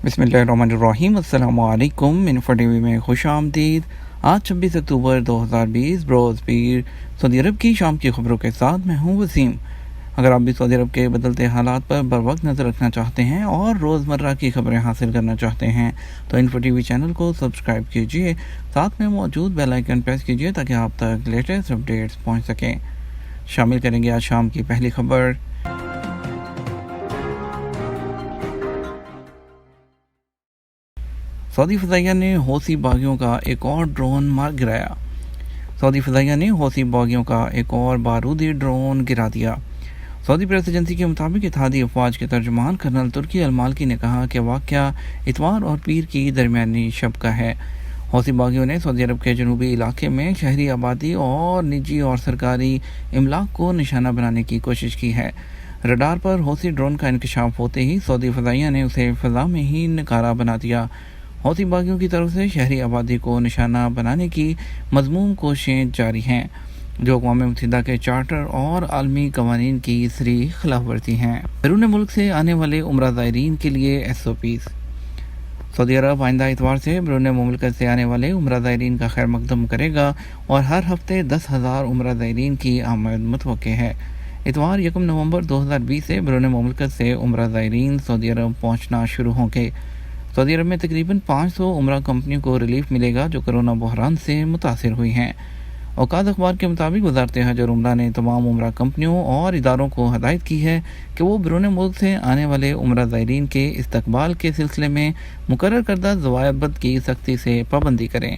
बिस्मिल्लाहिर्रहमानिर्रहीम। अस्सलामु अलैकुम। इन्फो टीवी में खुश आमदीद। आज 26 अक्टूबर 2020 बरोज़ पीर सऊदी अरब की शाम की खबरों के साथ मैं हूँ वसीम। अगर आप भी सऊदी अरब के बदलते हालात पर बर वक्त नज़र रखना चाहते हैं और रोज़मर्रा की खबरें हासिल करना चाहते हैं तो इन्फो टीवी चैनल को सब्सक्राइब कीजिए, साथ में मौजूद बेल आइकन प्रेस कीजिए ताकि आप तक लेटेस्ट अपडेट्स पहुँच सकें। शामिल करेंगे आज शाम की पहली खबर। सऊदी फ़ज़ाइया ने हौसी बागियों का एक और ड्रोन मार गिराया। सऊदी फ़ज़ाइया ने हौसी बागियों का एक और बारूदी ड्रोन गिरा दिया। सऊदी प्रेस एजेंसी के मुताबिक इत्तेहादी अफवाज के तर्जुमान कर्नल तुर्की अलमालकी ने कहा कि वाक़या इतवार और पीर की दरमियानी शब का है। हौसी बागियों ने सऊदी अरब के जनूबी इलाके में शहरी आबादी और निजी और सरकारी इमलाक को निशाना बनाने की कोशिश की है। रडार पर हौसी ड्रोन का इंकशाफ होते ही सऊदी फ़ज़ाइया ने उसे फ़ज़ा में ही नकारा बना दिया। हौसी बागियों की तरफ से शहरी आबादी को निशाना बनाने की मज़मूम कोशिशें जारी हैं, जो अक़वाम मुत्तहिदा के चार्टर और आलमी कवानीन की सरी खिलाफ वर्जी हैं। बैरून मुल्क से आने वाले उम्रा ज़ायरीन के लिए SOPs। सऊदी अरब आइंदा इतवार से बैरून मुल्क से आने वाले उम्रा ज़ायरीन का खैर मकदम करेगा और हर हफ्ते 10,000 उम्रा ज़ायरीन की आमद मुतवक्के है। इतवार 1 नवंबर 2020 से बैरून मुल्क से उम्रा ज़ायरीन सऊदी अरब पहुँचना शुरू होंगे। सऊदी अरब में तकरीबन 500 उम्रा कंपनियों को रिलीफ मिलेगा जो कोरोना बहरान से मुतासिर हुई हैं। औकात अखबार के मुताबिक वज़ारत हज और उम्रा ने तमाम उम्रा कंपनियों और इदारों को हदायत की है कि वो बैरून मुल्क से आने वाले उम्रा ज़ायरीन के इस्तकबाल के सिलसिले में मुकर्रर करदा ज़वाबित की सख्ती से पाबंदी करें।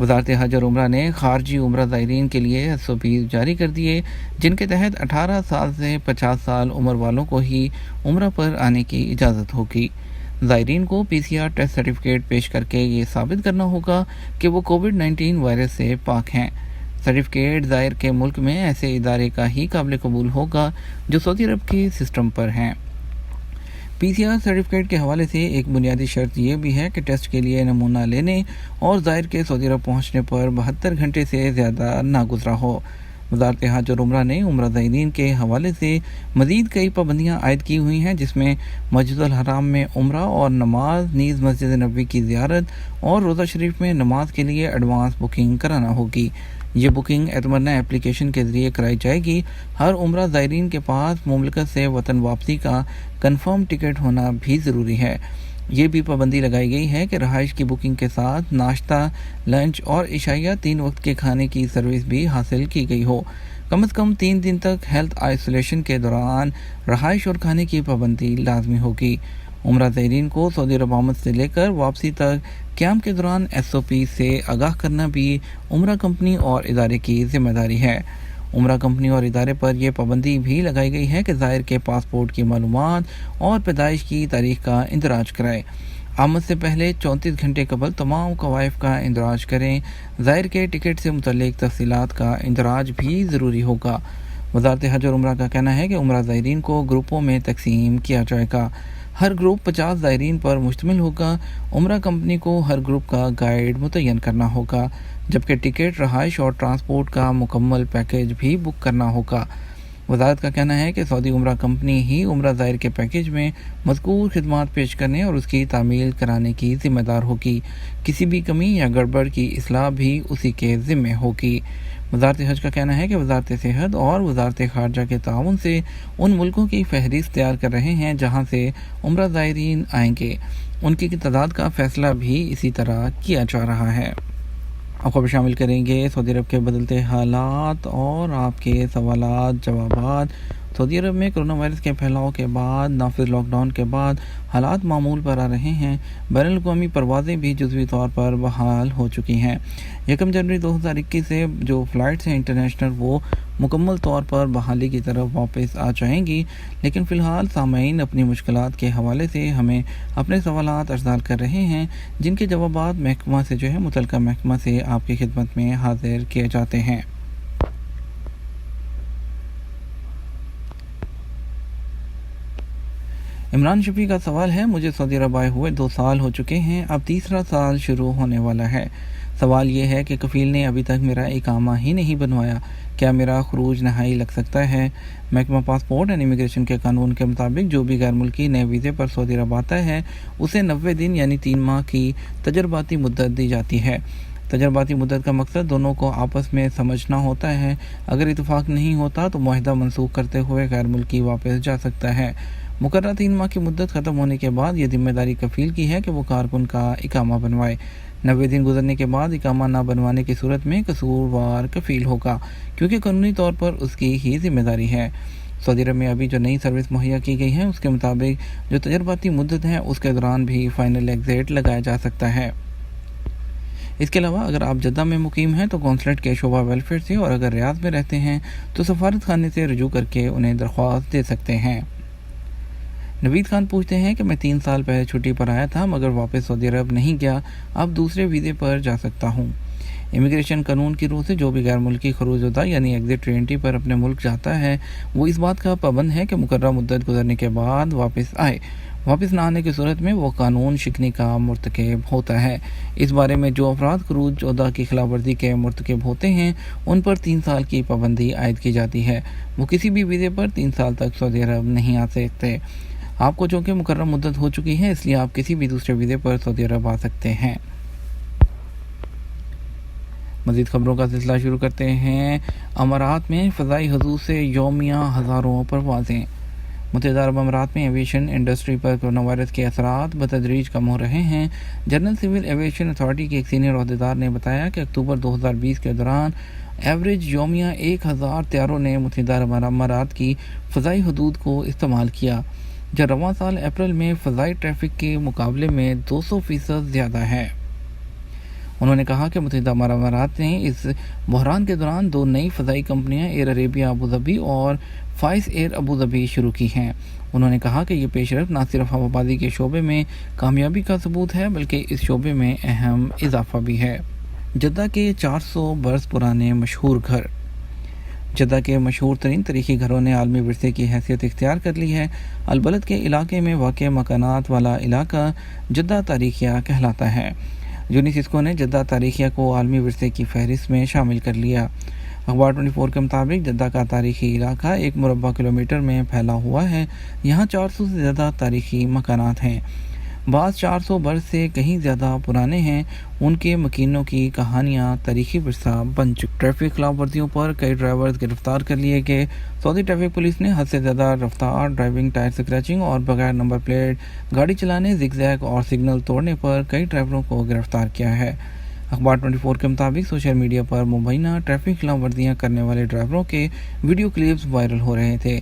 वज़ारत हज और उम्रा ने खारजी उम्रा ज़ायरीन के लिए SOPs जारी कर दिए, जिनके तहत 18 साल से 50 साल उम्र वालों को ही उम्रा पर आने की इजाज़त होगी। ज़ायरीन को PCR टेस्ट सर्टिफिकेट पेश करके ये साबित करना होगा कि वो कोविड-19 वायरस से पाक हैं। सर्टिफिकेट ज़ायर के मुल्क में ऐसे इदारे का ही काबिल कबूल होगा जो सऊदी अरब के सिस्टम पर हैं। PCR सर्टिफिकेट के हवाले से एक बुनियादी शर्त यह भी है कि टेस्ट के लिए नमूना लेने और ज़ायर के सऊदी अरब पहुँचने पर 72 घंटे से ज़्यादा ना गुजरा हो। वज़ारत हज और उम्रा ने उम्रा ज़ायरीन के हवाले से मज़ीद कई पाबंदियाँ आयद की हुई हैं, जिसमें मस्जिदुल हराम में उम्रा और नमाज, नीज़ मस्जिद नबवी की ज़ियारत और रोज़ा शरीफ में नमाज के लिए एडवांस बुकिंग कराना होगी। ये बुकिंग एतमन्ना एप्लीकेशन के ज़रिए कराई जाएगी। हर उम्रा ज़ायरीन के पास मुमलिकत से वतन वापसी का कन्फर्म टिकट होना भी ज़रूरी है। ये भी पाबंदी लगाई गई है कि रहाइश की बुकिंग के साथ नाश्ता, लंच और इशाइया 3 वक्त के खाने की सर्विस भी हासिल की गई हो। कम से कम 3 दिन तक हेल्थ आइसोलेशन के दौरान रहाइश और खाने की पाबंदी लाजमी होगी। उम्रा ज़ायरीन को सऊदी अरब आमद से लेकर वापसी तक क़याम के दौरान SOP से आगाह करना भी उम्रा कंपनी और इदारे की ज़िम्मेदारी है। उम्रा कंपनी और इदारे पर यह पाबंदी भी लगाई गई है कि ज़ायर के पासपोर्ट की मालूमात और पैदाइश की तारीख का इंदराज कराए। आमद से पहले 34 घंटे कबल तमाम कवायफ का इंदराज करें। ज़ायर के टिकट से मुतल्लिक तफसीलात का इंदराज भी ज़रूरी होगा। वज़ारत हज और उम्रा का कहना है कि उम्रा ज़ायरीन को ग्रुपों में तकसीम किया जाएगा। हर ग्रुप 50 ज़ायरीन पर मुश्तमिल होगा। उम्रा कंपनी को हर ग्रुप का गाइड मुतय्यन करना होगा, जबकि टिकट, रहाइश और ट्रांसपोर्ट का मुकम्मल पैकेज भी बुक करना होगा। वज़ारत का कहना है कि सऊदी उम्रा कंपनी ही उम्रा ज़ायर के पैकेज में मज़कूर खिदमात पेश करने और उसकी तामील कराने की ज़िम्मेदार होगी। किसी भी कमी या गड़बड़ की इस्लाह भी उसी के ज़िम्मे होगी। वज़ारत हज का कहना है कि वज़ारत सेहत और वज़ारत ख़ारजा के ताउन से उन मुल्कों की फहरिस्त तैयार कर रहे हैं जहाँ से उम्रा ज़ायरीन आएंगे। उनकी तादाद का फ़ैसला भी इसी तरह किया जा रहा है। अब खबर शामिल करेंगे सऊदी अरब के बदलते हालात और आपके सवालात जवाबात। सऊदी अरब में कोरोना वायरस के फैलाव के बाद नाफिज लॉकडाउन के बाद हालात मामूल पर आ रहे हैं। बैनुल-अक़वामी परवाज़ें भी जुज़वी तौर पर बहाल हो चुकी हैं। 1 जनवरी 2021 से जो फ़्लाइट्स हैं इंटरनेशनल, वो मुकम्मल तौर पर बहाली की तरफ वापस आ जाएंगी। लेकिन फ़िलहाल सामईन अपनी मुश्किलात के हवाले से हमें अपने सवालात अर्साल कर रहे हैं, जिनके जवाबात महकमा से मुतल्लिका महकमा से आपकी खिदमत में हाज़िर किए जाते हैं। इमरान शफी का सवाल है, मुझे सऊदी अरब आए हुए 2 साल हो चुके हैं, अब तीसरा साल शुरू होने वाला है। سوال یہ ہے کہ کفیل نے ابھی تک میرا اقامہ ہی نہیں بنوایا، کیا میرا خروج نہائی لگ سکتا ہے؟ محکمہ پاسپورٹ اینڈ امیگریشن کے قانون کے مطابق جو بھی غیر ملکی نئے ویزے پر سعودی عرب آتا ہے اسے 90 دن یعنی 3 ماہ کی تجرباتی مدت دی جاتی ہے۔ تجرباتی مدت کا مقصد دونوں کو آپس میں سمجھنا ہوتا ہے۔ اگر اتفاق نہیں ہوتا تو معاہدہ منسوخ کرتے ہوئے غیر ملکی واپس جا سکتا ہے۔ مقررہ 3 ماہ کی مدت ختم ہونے کے بعد یہ ذمہ داری کفیل کی ہے کہ وہ کارکن کا اقامہ بنوائے۔ 90 دن گزرنے کے بعد اقامہ نہ بنوانے کی صورت میں قصوروار کفیل ہوگا، کیونکہ قانونی طور پر اس کی ہی ذمہ داری ہے۔ سعودی عرب میں ابھی جو نئی سروس مہیا کی گئی ہے اس کے مطابق جو تجرباتی مدت ہے اس کے دوران بھی فائنل ایگزٹ لگایا جا سکتا ہے۔ اس کے علاوہ اگر آپ جدہ میں مقیم ہیں تو کونسلیٹ کے شعبہ ویلفیئر سے، اور اگر ریاض میں رہتے ہیں تو سفارت خانے سے رجوع کر کے انہیں درخواست دے سکتے ہیں۔ نوید خان پوچھتے ہیں کہ میں 3 سال پہلے چھٹی پر آیا تھا مگر واپس سعودی عرب نہیں گیا، اب دوسرے ویزے پر جا سکتا ہوں۔ امیگریشن قانون کی روح سے جو بھی غیر ملکی خروج ہوتا یعنی ایگزٹ ری انٹری پر اپنے ملک جاتا ہے وہ اس بات کا پابند ہے کہ مقررہ مدت گزرنے کے بعد واپس آئے۔ واپس نہ آنے کی صورت میں وہ قانون شکنی کا مرتکب ہوتا ہے۔ اس بارے میں جو افراد خروج عہدہ کی خلاف ورزی کے مرتکب ہوتے ہیں ان پر 3 سال کی پابندی عائد کی جاتی ہے۔ وہ کسی بھی ویزے پر 3 سال تک سعودی عرب نہیں آ سکتے۔ آپ کو چونکہ مقررہ مدت ہو چکی ہے اس لیے آپ کسی بھی دوسرے ویزے پر سعودی عرب آ سکتے ہیں۔ مزید خبروں کا سلسلہ شروع کرتے ہیں۔ امارات میں فضائی حدود سے یومیہ ہزاروں پروازیں۔ متحدہ عرب امارات میں ایویشن انڈسٹری پر کورونا وائرس کے اثرات بتدریج کم ہو رہے ہیں۔ جنرل سول ایویشن اتھارٹی کے ایک سینئر عہدیدار نے بتایا کہ اکتوبر 2020 کے دوران ایوریج یومیہ 1000 طیاروں نے متحدہ عرب امارات کی فضائی حدود کو استعمال کیا، جو رواں سال اپریل میں فضائی ٹریفک کے مقابلے میں 200% زیادہ ہے۔ انہوں نے کہا کہ متحدہ عرب امارات نے اس بحران کے دوران 2 نئی فضائی کمپنیاں ایئر عربیہ ابوظہبی اور فائز ایئر ابوظہبی شروع کی ہیں۔ انہوں نے کہا کہ یہ پیش رفت نہ صرف ہوابازی کے شعبے میں کامیابی کا ثبوت ہے بلکہ اس شعبے میں اہم اضافہ بھی ہے۔ جدہ کے 400 برس پرانے مشہور گھر۔ جدہ کے مشہور ترین تاریخی گھروں نے عالمی ورثے کی حیثیت اختیار کر لی ہے۔ البلد کے علاقے میں واقع مکانات والا علاقہ جدہ تاریخیہ کہلاتا ہے۔ یونیسکو نے جدہ تاریخیہ کو عالمی ورثے کی فہرست میں شامل کر لیا۔ اخبار 24 کے مطابق جدہ کا تاریخی علاقہ 1 مربع کلومیٹر میں پھیلا ہوا ہے۔ یہاں 400 سے زیادہ تاریخی مکانات ہیں۔ بعض 400 برس سے کہیں زیادہ پرانے ہیں۔ ان کے مکینوں کی کہانیاں تاریخی ورثہ بن چکی۔ ٹریفک خلاف ورزیوں پر کئی ڈرائیورز گرفتار کر لیے گئے۔ سعودی ٹریفک پولیس نے حد سے زیادہ رفتار، ڈرائیونگ، ٹائر اسکریچنگ اور بغیر نمبر پلیٹ گاڑی چلانے، زگ زیگ اور سگنل توڑنے پر کئی ڈرائیوروں کو گرفتار کیا ہے۔ اخبار 24 کے مطابق سوشل میڈیا پر مبینہ ٹریفک خلاف ورزیاں کرنے والے ڈرائیوروں کے ویڈیو کلپس وائرل ہو رہے تھے۔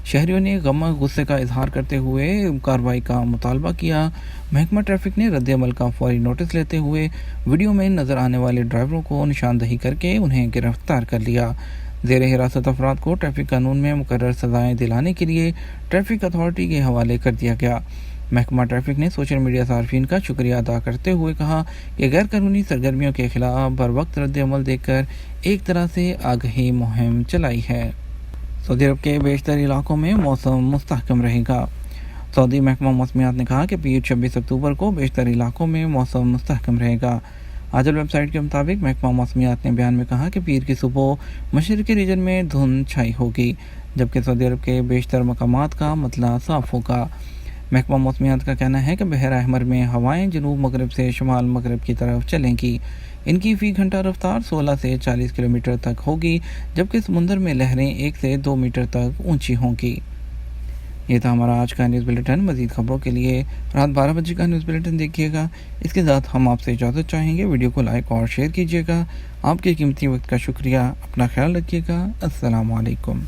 شہریوں نے غصے کا اظہار کرتے ہوئے کارروائی کا مطالبہ کیا۔ محکمہ ٹریفک نے رد عمل کا فوری نوٹس لیتے ہوئے ویڈیو میں نظر آنے والے ڈرائیوروں کو نشاندہی کر کے انہیں گرفتار کر لیا۔ زیر حراست افراد کو ٹریفک قانون میں مقرر سزائیں دلانے کے لیے ٹریفک اتھارٹی کے حوالے کر دیا گیا۔ محکمہ ٹریفک نے سوشل میڈیا صارفین کا شکریہ ادا کرتے ہوئے کہا کہ غیر قانونی سرگرمیوں کے خلاف بروقت رد عمل دے کر ایک طرح سے آگہی مہم چلائی ہے۔ سعودی عرب کے بیشتر علاقوں میں موسم مستحکم رہے گا۔ سعودی محکمہ موسمیات نے کہا کہ پیر 26 اکتوبر کو بیشتر علاقوں میں موسم مستحکم رہے گا۔ آجل ویب سائٹ کے مطابق محکمہ موسمیات نے بیان میں کہا کہ پیر کی صبح مشرقی ریجن میں دھند چھائی ہوگی، جبکہ سعودی عرب کے بیشتر مقامات کا مطلع صاف ہوگا۔ محکمہ موسمیات کا کہنا ہے کہ بحیرہ احمر میں ہوائیں جنوب مغرب سے شمال مغرب کی طرف چلیں گی۔ ان کی فی گھنٹہ رفتار 16 سے 40 کلومیٹر تک ہوگی، جبکہ سمندر میں لہریں 1 سے 2 میٹر تک اونچی ہوں گی۔ یہ تھا ہمارا آج کا نیوز بلیٹن۔ مزید خبروں کے لیے رات 12 بجے کا نیوز بلیٹن دیکھیے گا۔ اس کے ساتھ ہم آپ سے اجازت چاہیں گے۔ ویڈیو کو لائک اور شیئر کیجیے گا۔ آپ کے قیمتی وقت کا شکریہ۔ اپنا خیال رکھیے گا۔ السلام علیکم۔